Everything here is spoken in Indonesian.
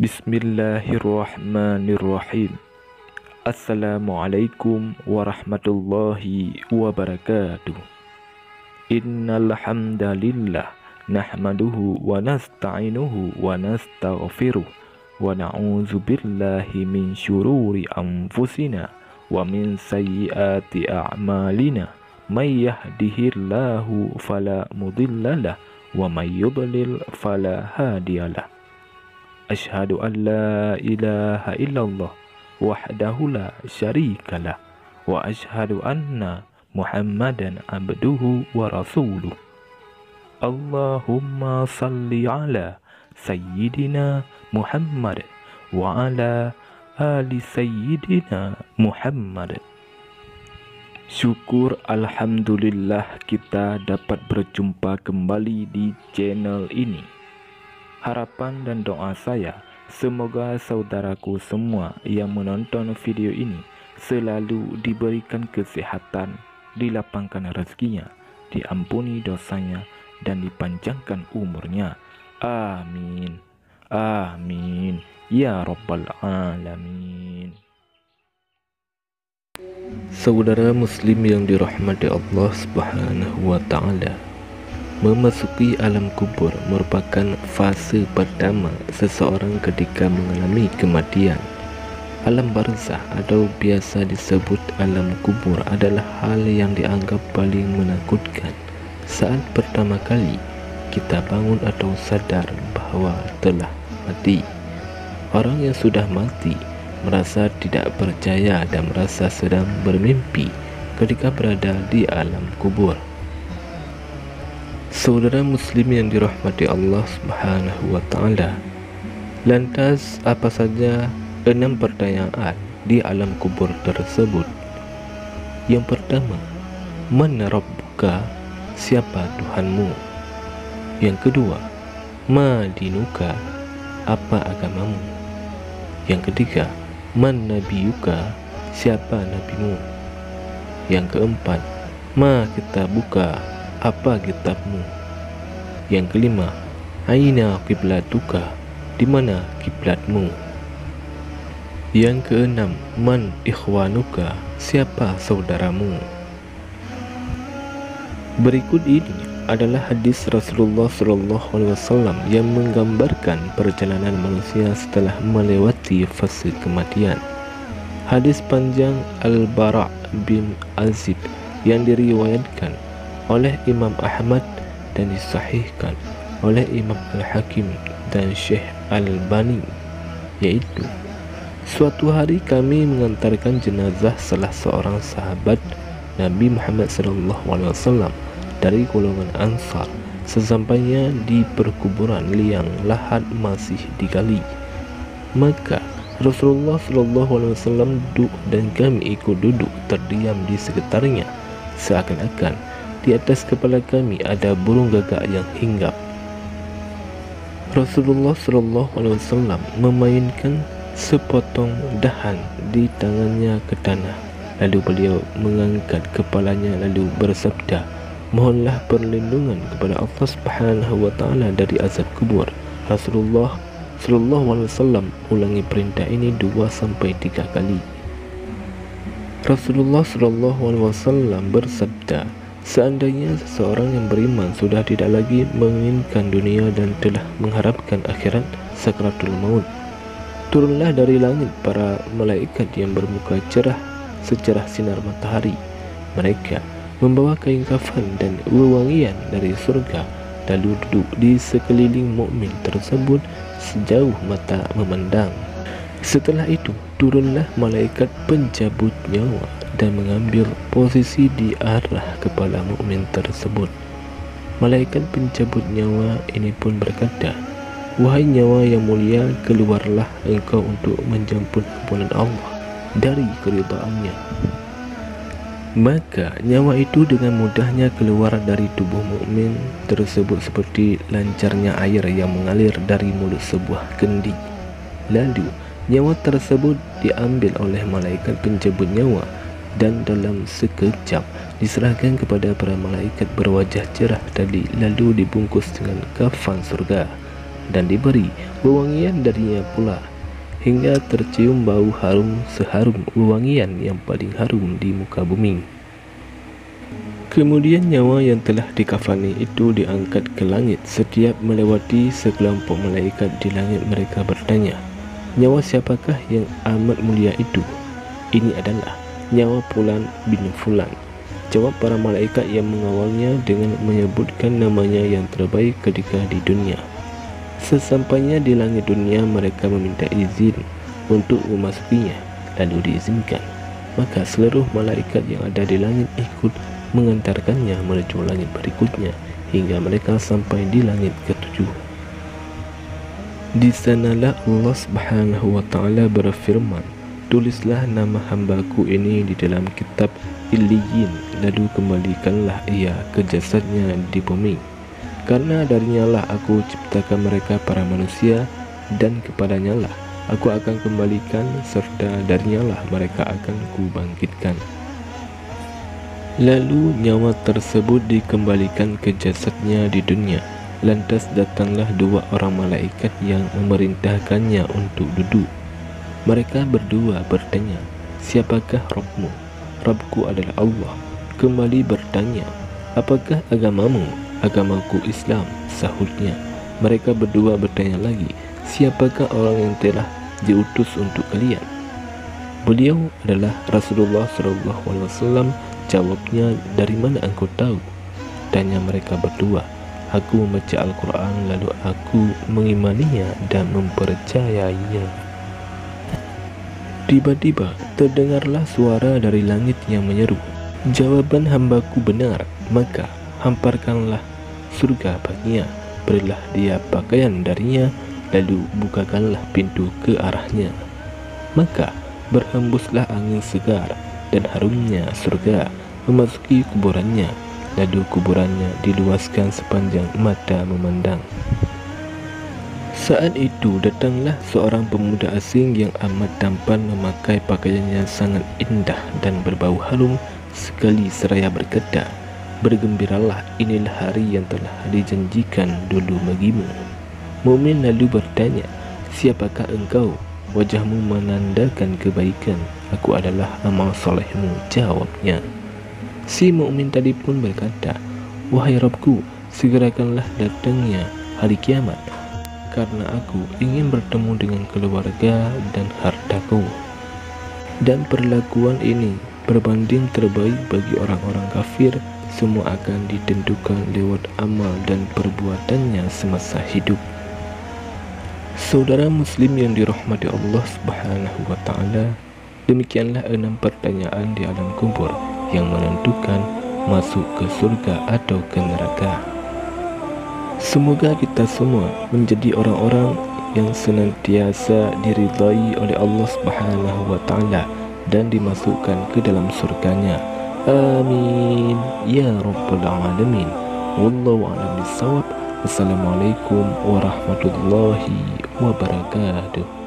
Bismillahirrahmanirrahim. Assalamualaikum warahmatullahi wabarakatuh. Innal hamdalillah nahmaduhu wa nasta'inuhu wa nastaghfiruh wa na'udzu billahi min syururi anfusina wa min sayyiati a'malina. May yahdihillahu fala mudhillalah wa may yudlil fala hadiyalah. Asyhadu an la ilaha illallah wahdahu la syarikalah wa asyhadu anna Muhammadan abduhu wa rasuluh. Allahumma salli ala sayyidina Muhammad wa ala ali sayyidina Muhammad. Syukur alhamdulillah kita dapat berjumpa kembali di channel ini. Harapan dan doa saya, semoga saudaraku semua yang menonton video ini selalu diberikan kesehatan, dilapangkan rezekinya, diampuni dosanya, dan dipanjangkan umurnya. Amin. Amin. Ya Rabbal Alamin. Saudara muslim yang dirahmati Allah Subhanahu wa Ta'ala, memasuki alam kubur merupakan fase pertama seseorang ketika mengalami kematian. Alam barzakh atau biasa disebut alam kubur adalah hal yang dianggap paling menakutkan saat pertama kali kita bangun atau sadar bahwa telah mati. Orang yang sudah mati merasa tidak percaya dan merasa sedang bermimpi ketika berada di alam kubur. Saudara muslim yang dirahmati Allah Subhanahu wa Ta'ala, lantas apa saja 6 pertanyaan di alam kubur tersebut? Yang pertama, man rabbuka, siapa Tuhanmu? Yang kedua, ma dinuka, apa agamamu? Yang ketiga, man nabiyuka, siapa nabimu? Yang keempat, ma kitabuka, apa kitabmu? Yang kelima, aina kiblatuka, di mana kiblatmu? Yang keenam, man ikhwanuka, siapa saudaramu? Berikut ini adalah hadis Rasulullah SAW yang menggambarkan perjalanan manusia setelah melewati fase kematian. Hadis panjang Al-Bara' bin Azib yang diriwayatkan oleh Imam Ahmad dan disahihkan oleh Imam Al-Hakim dan Syekh Al-Albani, yaitu, suatu hari kami mengantarkan jenazah salah seorang sahabat Nabi Muhammad SAW dari golongan Ansar. Sesampainya di perkuburan liang lahat masih digali, maka Rasulullah SAW duduk dan kami ikut duduk terdiam di sekitarnya, seakan-akan di atas kepala kami ada burung gagak yang hinggap. Rasulullah SAW memainkan sepotong dahan di tangannya ke tanah, lalu beliau mengangkat kepalanya lalu bersabda, mohonlah perlindungan kepada Allah Subhanahu wa Ta'ala dari azab kubur. Rasulullah SAW ulangi perintah ini 2-3 kali. Rasulullah SAW bersabda, seandainya seseorang yang beriman sudah tidak lagi menginginkan dunia dan telah mengharapkan akhirat sakratul maut, turunlah dari langit para malaikat yang bermuka cerah secerah sinar matahari. Mereka membawa kain kafan dan wewangian dari surga, lalu duduk di sekeliling mukmin tersebut sejauh mata memandang. Setelah itu turunlah malaikat pencabut nyawa dan mengambil posisi di arah kepala mukmin tersebut. Malaikat pencabut nyawa ini pun berkata, wahai nyawa yang mulia, keluarlah engkau untuk menjemput ampunan Allah dari keridhaannya. Maka nyawa itu dengan mudahnya keluar dari tubuh mukmin tersebut seperti lancarnya air yang mengalir dari mulut sebuah kendi. Lalu nyawa tersebut diambil oleh malaikat pencabut nyawa dan dalam sekejap diserahkan kepada para malaikat berwajah cerah tadi, lalu dibungkus dengan kafan surga. dan diberi wewangian darinya pula, hingga tercium bau harum seharum wewangian yang paling harum di muka bumi. Kemudian nyawa yang telah dikafani itu diangkat ke langit. Setiap melewati sekelompok malaikat di langit, mereka bertanya, "Nyawa siapakah yang amat mulia itu?" "Ini adalah nyawa Fulan bin Fulan," jawab para malaikat yang mengawalnya dengan menyebutkan namanya yang terbaik ketika di dunia. Sesampainya di langit dunia, mereka meminta izin untuk memasukinya, lalu diizinkan. Maka seluruh malaikat yang ada di langit ikut mengantarkannya menuju langit berikutnya hingga mereka sampai di langit ketujuh. Di sanalah Allah Subhanahu wa Ta'ala berfirman, "Tulislah nama hambaku ini di dalam kitab Illiyin, lalu kembalikanlah ia ke jasadnya di bumi. Karena darinya lah aku ciptakan mereka para manusia, dan kepadanya lah aku akan kembalikan, serta darinya lah mereka akan kubangkitkan." Lalu nyawa tersebut dikembalikan ke jasadnya di dunia. Lantas datanglah dua orang malaikat yang memerintahkannya untuk duduk. Mereka berdua bertanya, "Siapakah Rabbmu?" "Rabbku adalah Allah." Kembali bertanya, "Apakah agamamu?" "Agamaku Islam," sahutnya. Mereka berdua bertanya lagi, "Siapakah orang yang telah diutus untuk kalian?" "Beliau adalah Rasulullah SAW." Jawabnya, "Dari mana engkau tahu?" Tanya mereka berdua. "Aku membaca Al-Quran, lalu aku mengimaninya dan mempercayainya." Tiba-tiba terdengarlah suara dari langit yang menyeru, "Jawaban hambaku benar, maka hamparkanlah surga baginya, berilah dia pakaian darinya, lalu bukakanlah pintu ke arahnya." Maka berhembuslah angin segar dan harumnya surga memasuki kuburannya, lalu kuburannya diluaskan sepanjang mata memandang. Saat itu datanglah seorang pemuda asing yang amat tampan, memakai pakaian yang sangat indah dan berbau harum sekali, seraya berkata, "Bergembiralah, inilah hari yang telah dijanjikan dulu bagimu." Mukmin lalu bertanya, "Siapakah engkau?" "Wajahmu menandakan kebaikan." "Aku adalah amal solehmu," jawabnya. Si mukmin tadi pun berkata, "Wahai Rabbku, segerakanlah datangnya hari kiamat, karena aku ingin bertemu dengan keluarga dan hartaku." Dan perlakuan ini berbanding terbalik bagi orang-orang kafir. Semua akan ditentukan lewat amal dan perbuatannya semasa hidup. Saudara muslim yang dirahmati Allah Subhanahu wa Ta'ala, demikianlah 6 pertanyaan di alam kubur yang menentukan masuk ke surga atau ke neraka. Semoga kita semua menjadi orang-orang yang senantiasa diridai oleh Allah Subhanahu wa Ta'ala dan dimasukkan ke dalam surganya. Amin ya rabbal alamin. Wallahu a'lam bishawab. Assalamualaikum warahmatullahi wabarakatuh.